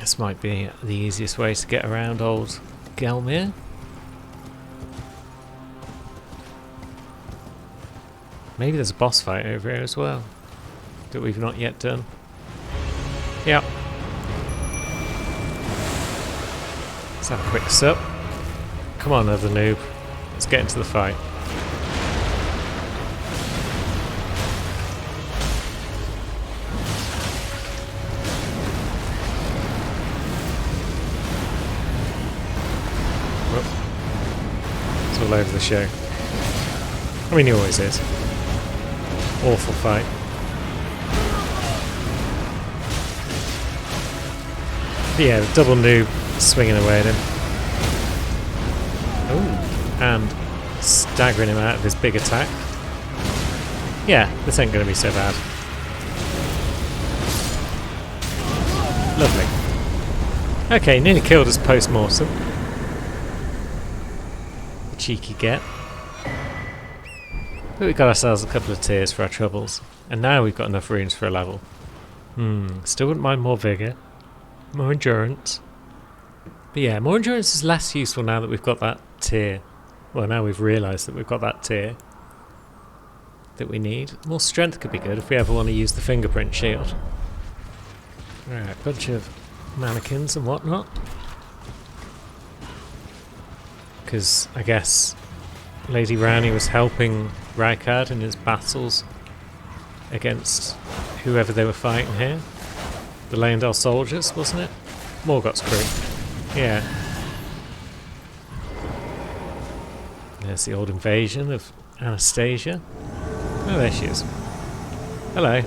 This might be the easiest way to get around old Gelmir. Maybe there's a boss fight over here as well that we've not yet done. Yep. Let's have a quick sup. Come on, other noob. Let's get into the fight. It's all over the show. I mean, he always is. Awful fight. But yeah, the double noob swinging away at him. Oh, and staggering him out of his big attack. Yeah, this ain't going to be so bad. Lovely. Okay, nearly killed us post-mortem. Cheeky get. But we got ourselves a couple of tears for our troubles. And now we've got enough runes for a level. Still wouldn't mind more vigour. More endurance. But yeah, more endurance is less useful now that we've got that tier. Well, now we've realised that we've got that tier that we need. More strength could be good if we ever want to use the fingerprint shield. Alright, bunch of mannequins and whatnot. Because I guess Lady Ranni was helping Rykard in his battles against whoever they were fighting here. The Leyndell soldiers, wasn't it? Morgoth's crew. Yeah. There's the old invasion of Anastasia. Oh, there she is. Hello.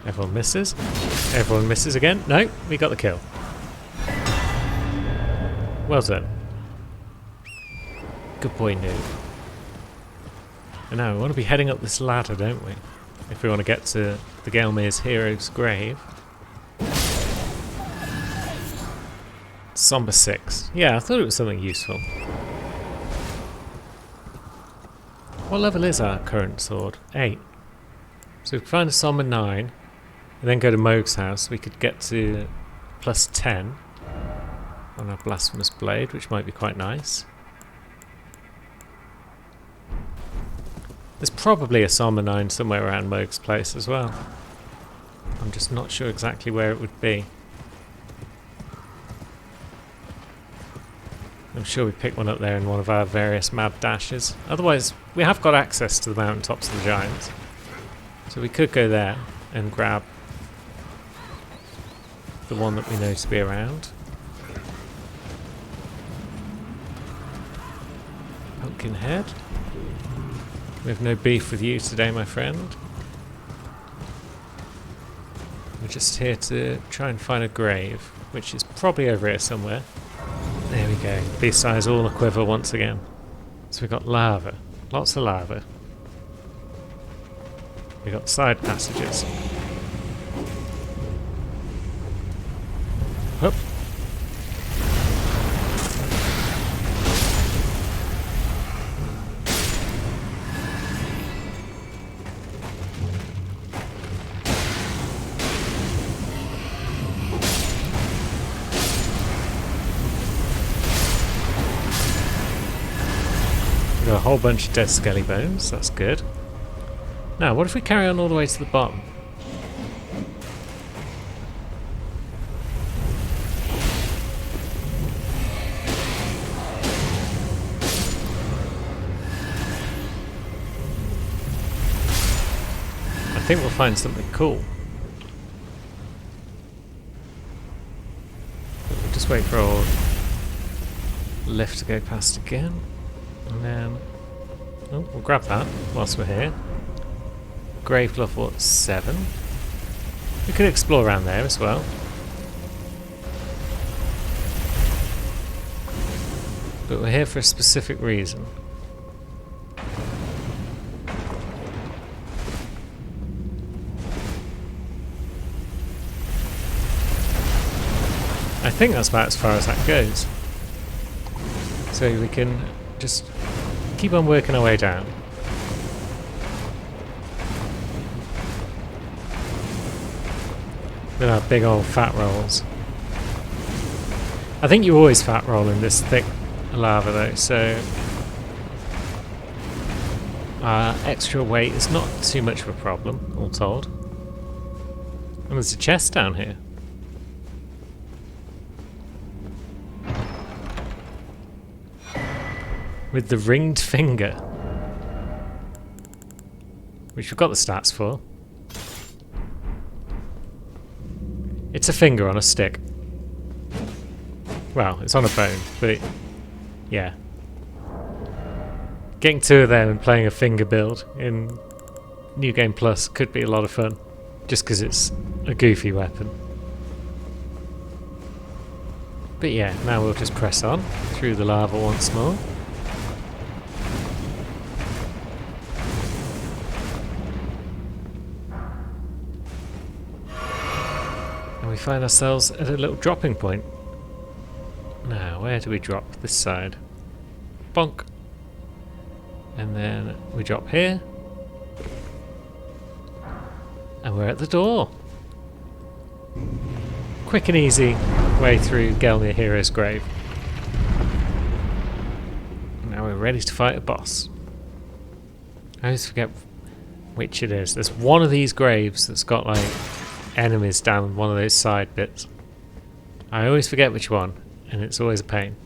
Everyone misses. Everyone misses again. No, we got the kill. Well done. Good boy, noob. And now we want to be heading up this ladder, don't we? If we want to get to the Gelmir's hero's grave. Somber 6. Yeah, I thought it was something useful. What level is our current sword? 8. So if we find a Somber 9, and then go to Mohg's house, we could get to plus 10 on our Blasphemous Blade, which might be quite nice. There's probably a Somber 9 somewhere around Mohg's place as well. I'm just not sure exactly where it would be. I'm sure we picked one up there in one of our various mad dashes. Otherwise, we have got access to the mountaintops of the Giants. So we could go there and grab the one that we know to be around. Pumpkinhead. We have no beef with you today, my friend. We're just here to try and find a grave, which is probably over here somewhere. There we go. Beast eyes all a quiver once again. So we've got lava. Lots of lava. We've got side passages. Whoop. We've got a whole bunch of dead skelly bones. That's good. Now, what if we carry on all the way to the bottom? I think we'll find something cool. But we'll just wait for our lift to go past again. And then... oh, we'll grab that whilst we're here. Grave level 7. We could explore around there as well. But we're here for a specific reason. I think that's about as far as that goes. So we can just keep on working our way down. With our big old fat rolls. I think you always fat roll in this thick lava though, so extra weight is not too much of a problem, all told. And there's a chest down here. With the ringed finger. Which we've got the stats for. It's a finger on a stick. Well, it's on a bone, but yeah. Getting 2 of them and playing a finger build in New Game Plus could be a lot of fun. Just because it's a goofy weapon. But yeah, now we'll just press on through the lava once more. And we find ourselves at a little dropping point. Now, where do we drop? This side. Bonk. And then we drop here. And we're at the door. Quick and easy way through Gelmir Hero's grave. Now we're ready to fight a boss. I always forget which it is. There's one of these graves that's got like enemies down one of those side bits. I always forget which one, and it's always a pain.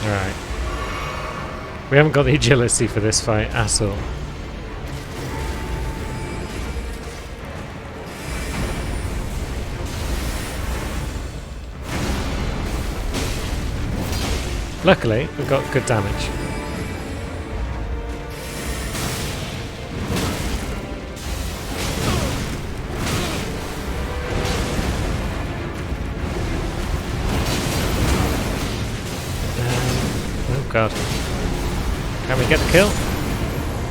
Alright. We haven't got the agility for this fight at all. Luckily, we've got good damage. Oh god. Can we get the kill?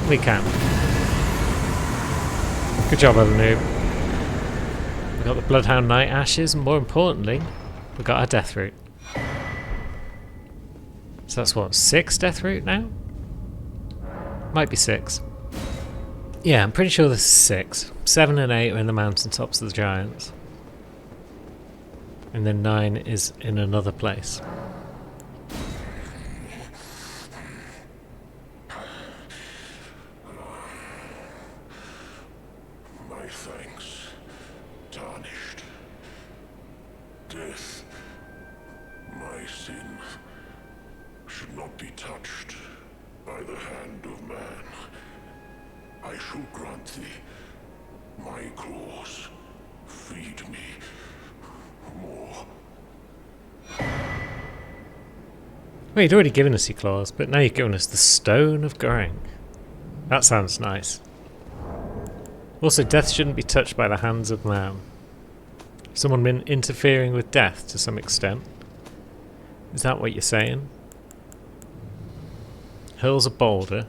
We can. Good job, other noob. We got the Bloodhound Knight Ashes, and more importantly, we got our Death Root. So that's what, 6 Death Root now? Might be 6. Yeah, I'm pretty sure this is 6. 7 and 8 are in the mountaintops of the giants. And then 9 is in another place. My thanks, tarnished. Death, my sin, should not be touched by the hand of man. I shall grant thee my claws. Feed me more. Well, you'd already given us your claws, but now you've given us the Stone of Gurranq. That sounds nice. Also, death shouldn't be touched by the hands of man. Someone been interfering with death to some extent. Is that what you're saying? Hurls a boulder.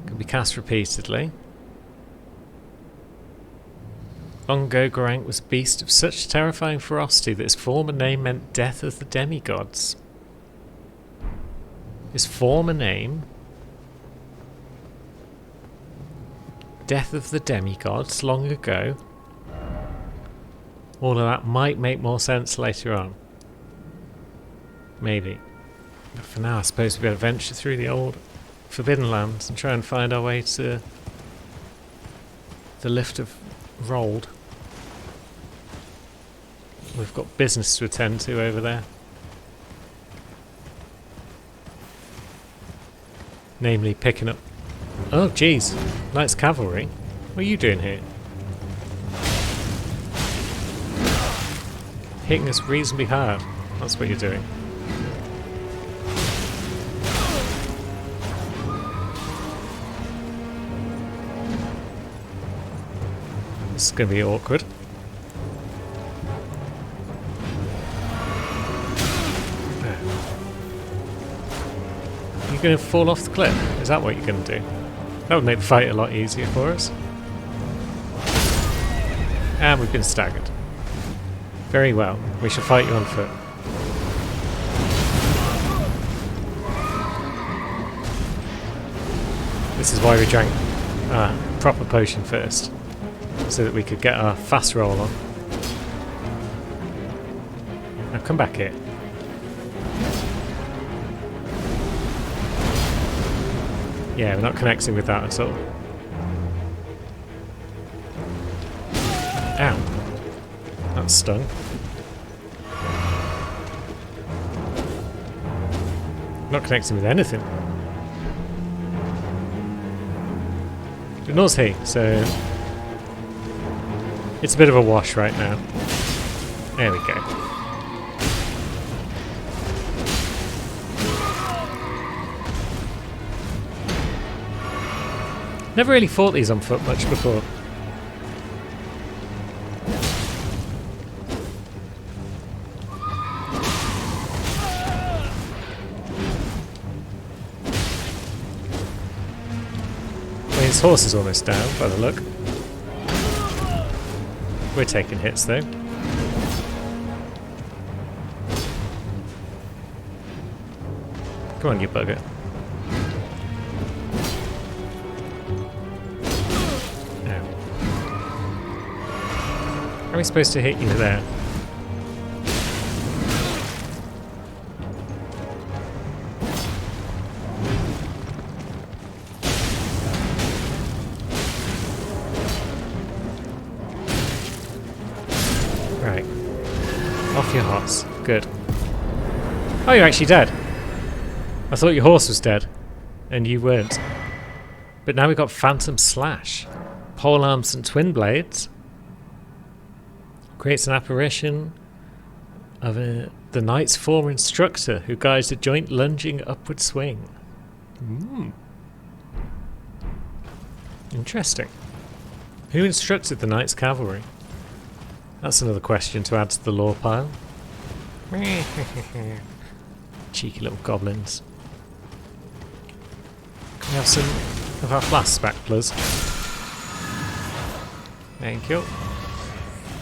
Can be cast repeatedly. Long ago, Gurranq was a beast of such terrifying ferocity that his former name meant death of the demigods. His former name? Death of the demigods long ago? All of that might make more sense later on. Maybe. But for now, I suppose we better venture through the old Forbidden Lands and try and find our way to the Lift of Rold. We've got business to attend to over there. Namely, picking up... Oh, jeez. Knights Cavalry. What are you doing here? Hitting us reasonably hard. That's what you're doing. This is going to be awkward. You're going to fall off the cliff? Is that what you're going to do? That would make the fight a lot easier for us. And we've been staggered. Very well. We shall fight you on foot. This is why we drank a proper potion first, so that we could get our fast roll on. Now come back here. Yeah, we're not connecting with that at all. Ow. That stung. Not connecting with anything. But nor's he, so it's a bit of a wash right now. There we go. Never really fought these on foot much before. His horse is almost down by the look. We're taking hits though. Come on, you bugger. Ow. How are we supposed to hit you there? Right. Off your horse. Good. Oh, you're actually dead. I thought your horse was dead. And you weren't. But now we've got Phantom Slash. Pole arms and twin blades. Creates an apparition of the knight's former instructor who guides a joint lunging upward swing. Interesting. Who instructed the knight's cavalry? That's another question to add to the lore pile. Cheeky little goblins. Can we have some of our flasks back, please? Thank you.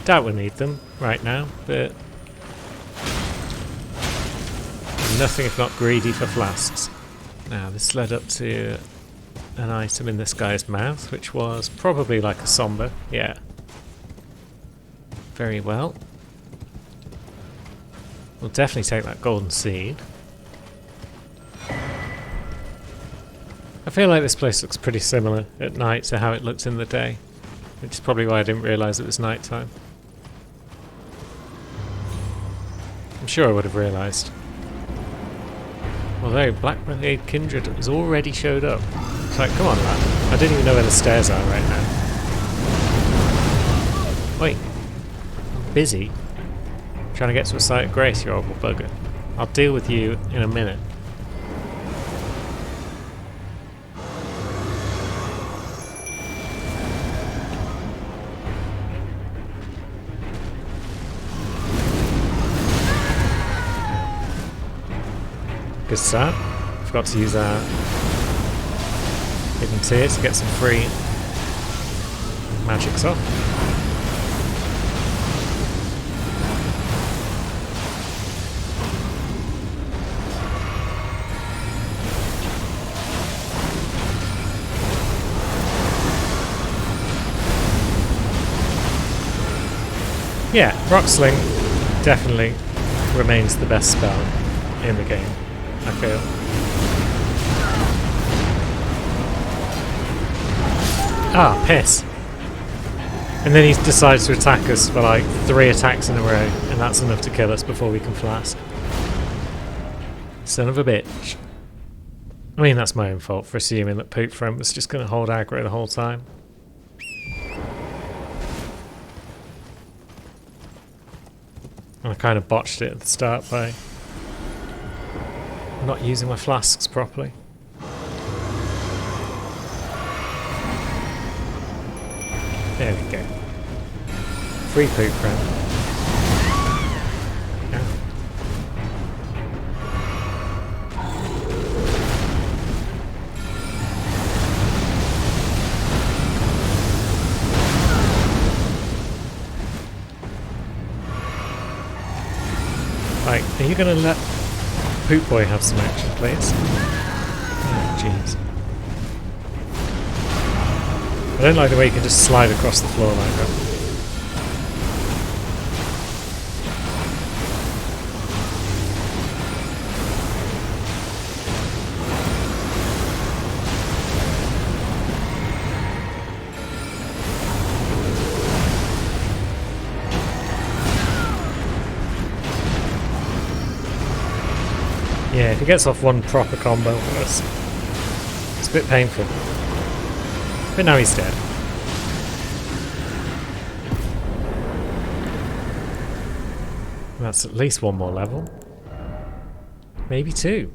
Doubt we need them right now, but nothing if not greedy for flasks. Now, this led up to an item in this guy's mouth, which was probably like a somber. Yeah. Very well. We'll definitely take that golden seed. I feel like this place looks pretty similar at night to how it looked in the day, which is probably why I didn't realise it was night time. I'm sure I would have realised. Although Blackblade Kindred has already showed up. It's like, come on lad, I didn't even know where the stairs are right now. Wait. Busy trying to get to a sight of grace, you horrible bugger. I'll deal with you in a minute. Good start. Forgot to use our hidden tier to get some free magics off. Yeah, Rock Sling definitely remains the best spell in the game, I feel. Ah, piss. And then he decides to attack us for like 3 attacks in a row, and that's enough to kill us before we can flask. Son of a bitch. I mean, that's my own fault for assuming that Poop Front was just going to hold aggro the whole time. I kind of botched it at the start by not using my flasks properly. There we go. Free Poop Front. Right, are you going to let Poop Boy have some action, please? Oh, jeez. I don't like the way you can just slide across the floor like that. Yeah, if he gets off one proper combo for us, it's a bit painful. But now he's dead. That's at least one more level. Maybe two.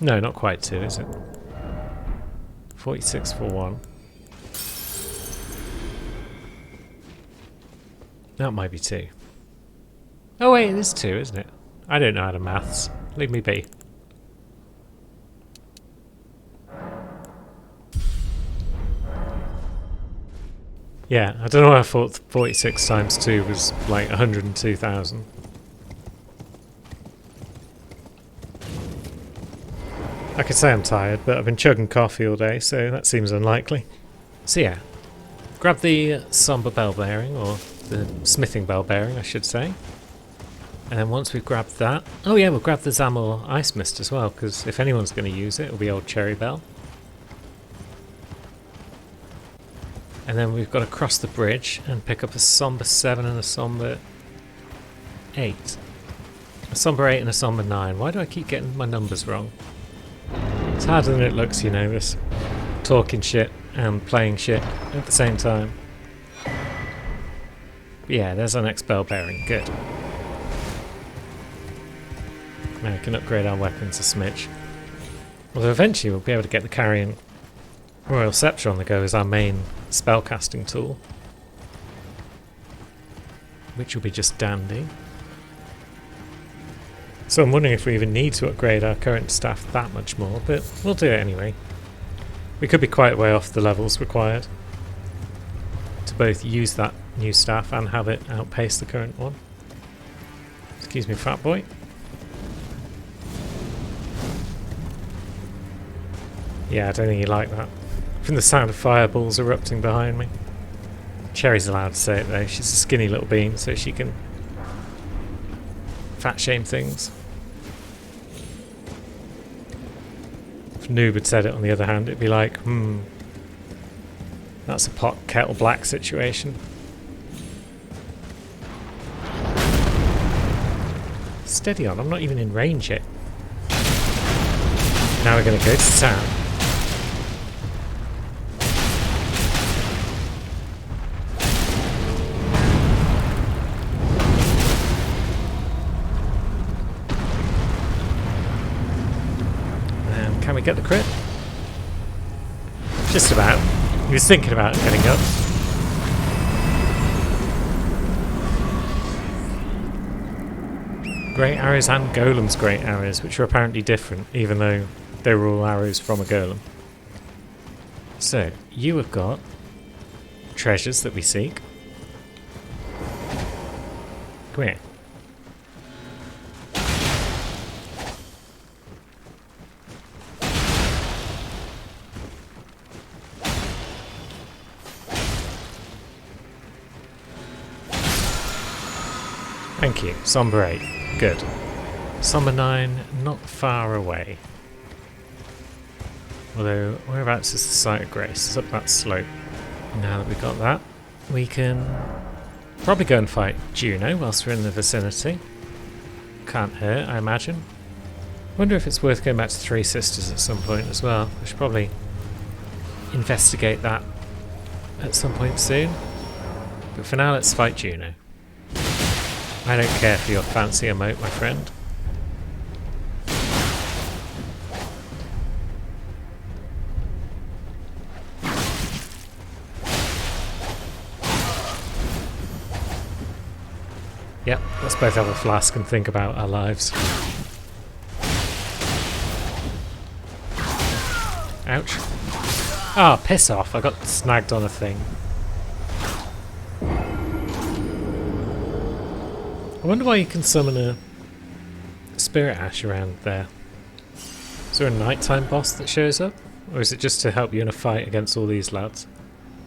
No, not quite two, is it? 46 for one. That might be two. Oh wait, it is two, isn't it? I don't know how to maths. Leave me be. Yeah, I don't know why I thought 46 times 2 was like 102,000. I could say I'm tired, but I've been chugging coffee all day, so that seems unlikely. So yeah, grab the somber bell bearing, or the smithing bell bearing I should say. And then once we've grabbed that... Oh yeah, we'll grab the Zamor Ice Mist as well, because if anyone's going to use it, it'll be old Cherry Bell. And then we've got to cross the bridge and pick up a Somber 7 and a Somber 8. A Somber 8 and a Somber 9. Why do I keep getting my numbers wrong? It's harder than it looks, you know, this talking shit and playing shit at the same time. But yeah, there's our next bell bearing. Good. Now we can upgrade our weapons a smidge. Although eventually we'll be able to get the Carrion Royal Sceptre on the go as our main spellcasting tool. Which will be just dandy. So I'm wondering if we even need to upgrade our current staff that much more, but we'll do it anyway. We could be quite way off the levels required to both use that new staff and have it outpace the current one. Excuse me, fat boy. Yeah, I don't think you like that. From the sound of fireballs erupting behind me. Cherry's allowed to say it though, she's a skinny little bean, so she can fat shame things. If Noob had said it on the other hand, it'd be like, that's a pot kettle black situation. Steady on, I'm not even in range yet. Now we're going to go to town. Can we get the crit? Just about. He was thinking about getting up. Great arrows and Golem's great arrows, which are apparently different, even though they were all arrows from a Golem. So, you have got treasures that we seek. Come here. Thank you. Somber 8. Good. Somber 9, not far away. Although, whereabouts is the site of grace? It's up that slope. Now that we've got that, we can probably go and fight Juno whilst we're in the vicinity. Can't hurt, I imagine. Wonder if it's worth going back to Three Sisters at some point as well. I should probably investigate that at some point soon. But for now, let's fight Juno. I don't care for your fancy emote, my friend. Yep, let's both have a flask and think about our lives. Ouch. Ah, oh, piss off, I got snagged on a thing. I wonder why you can summon a spirit ash around there. Is there a nighttime boss that shows up? Or is it just to help you in a fight against all these lads?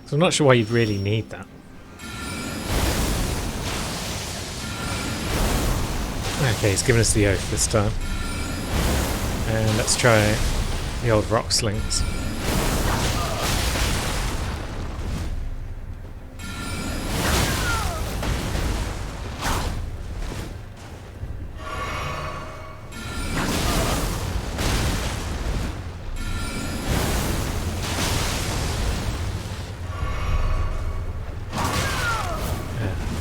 So I'm not sure why you'd really need that. Okay, he's given us the oath this time. And let's try the old rock slings.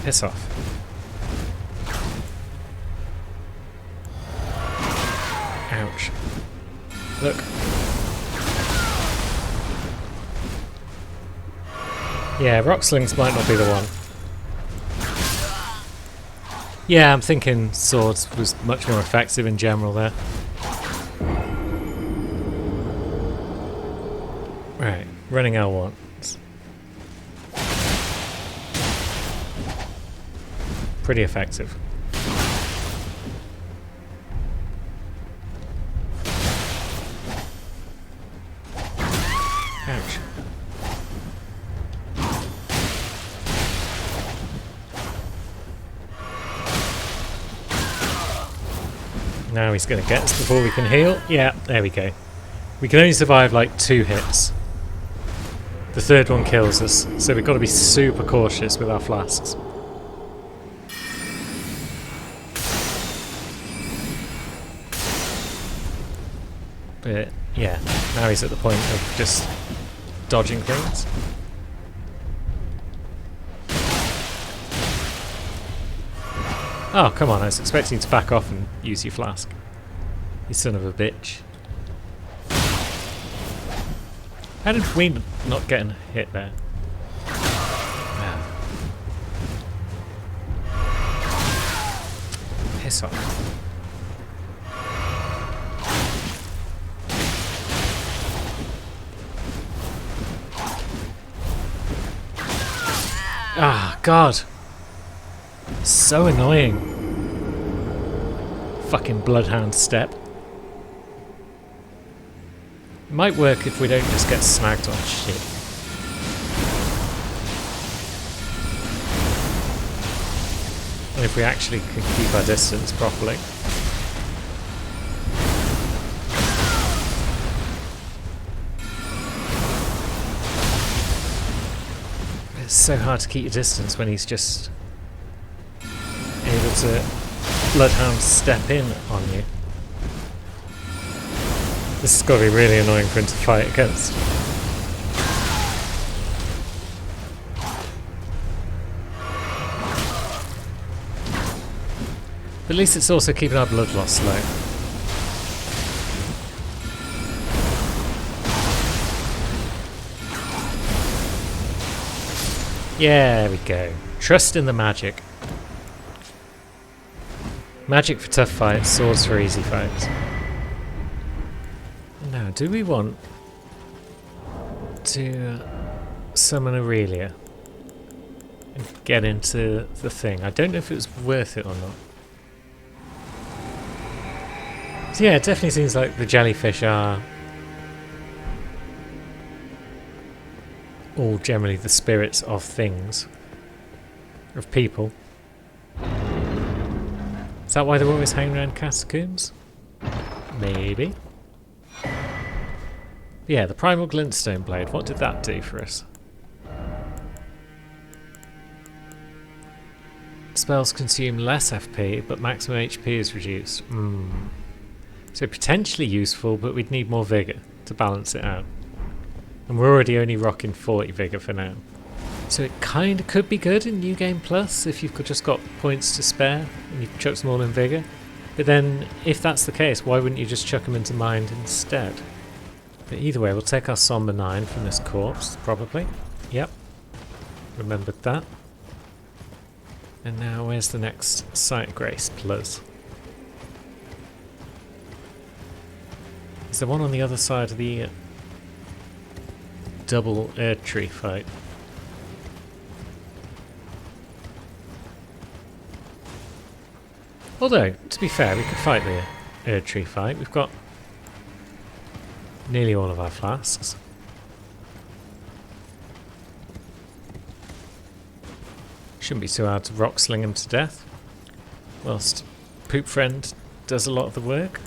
Piss off. Ouch. Look. Yeah, rock slings might not be the one. Yeah, I'm thinking swords was much more effective in general there. Right, running L1. Pretty effective. Ouch. Now he's going to get us before we can heal. Yeah, there we go. We can only survive like 2 hits. The third one kills us, so we've got to be super cautious with our flasks. But yeah, now he's at the point of just dodging things. Oh, come on, I was expecting you to back off and use your flask. You son of a bitch. How did we not get a hit there? Ah. Piss off. Ah, God. So annoying. Fucking bloodhound step. It might work if we don't just get snagged on shit. And if we actually can keep our distance properly. It's so hard to keep your distance when he's just able to bloodhound step in on you. This has got to be really annoying for him to fight against. But at least it's also keeping our blood loss low. Yeah, there we go. Trust in the magic. Magic for tough fights, swords for easy fights. Now, do we want to summon Aurelia and get into the thing? I don't know if it was worth it or not. So yeah, it definitely seems like the jellyfish are all generally the spirits of things, of people. Is that why they're always hanging around catacombs? Maybe. Yeah, the Primal Glintstone Blade, what did that do for us? Spells consume less FP, but maximum HP is reduced. So potentially useful, but we'd need more Vigour to balance it out. And we're already only rocking 40 Vigour for now. So it kind of could be good in New Game Plus if you've just got points to spare and you chuck them all in Vigour. But then, if that's the case, why wouldn't you just chuck them into Mind instead? But either way, we'll take our Somber 9 from this corpse, probably. Yep. Remembered that. And now, where's the next Sight Grace Plus? Is there one on the other side of the double Erdtree fight? Although, to be fair, we could fight the Erdtree fight. We've got nearly all of our flasks. Shouldn't be too hard to rock sling him to death. Whilst Poop Friend does a lot of the work.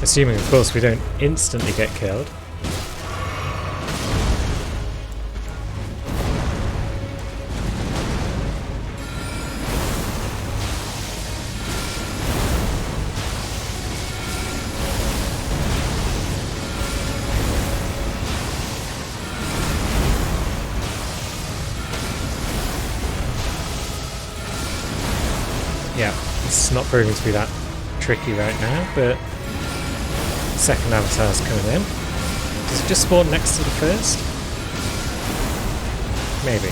Assuming, of course, we don't instantly get killed. Yeah, it's not proving to be that tricky right now, but second avatar's coming in. Does it just spawn next to the first? Maybe.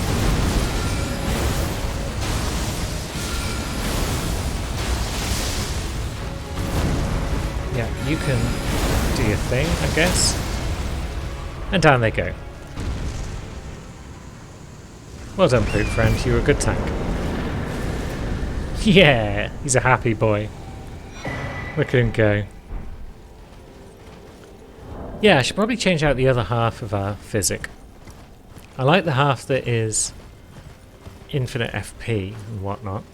Yeah, you can do your thing, I guess. And down they go. Well done, Poop Friend, you were a good tank. Yeah, he's a happy boy. Look at him go. Yeah, I should probably change out the other half of our physic. I like the half that is infinite FP and whatnot.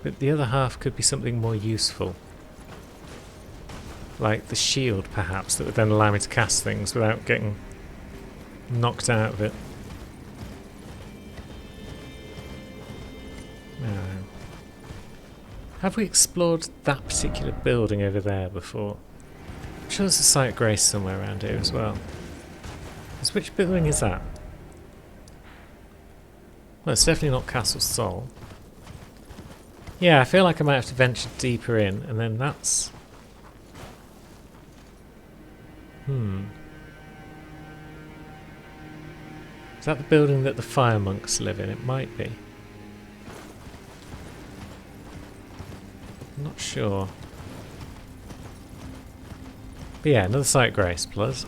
But the other half could be something more useful. Like the shield, perhaps, that would then allow me to cast things without getting knocked out of it. Have we explored that particular building over there before? I'm sure there's a site of grace somewhere around here as well. So which building is that? Well, it's definitely not Castle Sol. Yeah, I feel like I might have to venture deeper in, and then that's... Is that the building that the fire monks live in? It might be. I'm not sure. But yeah, another site grace plus.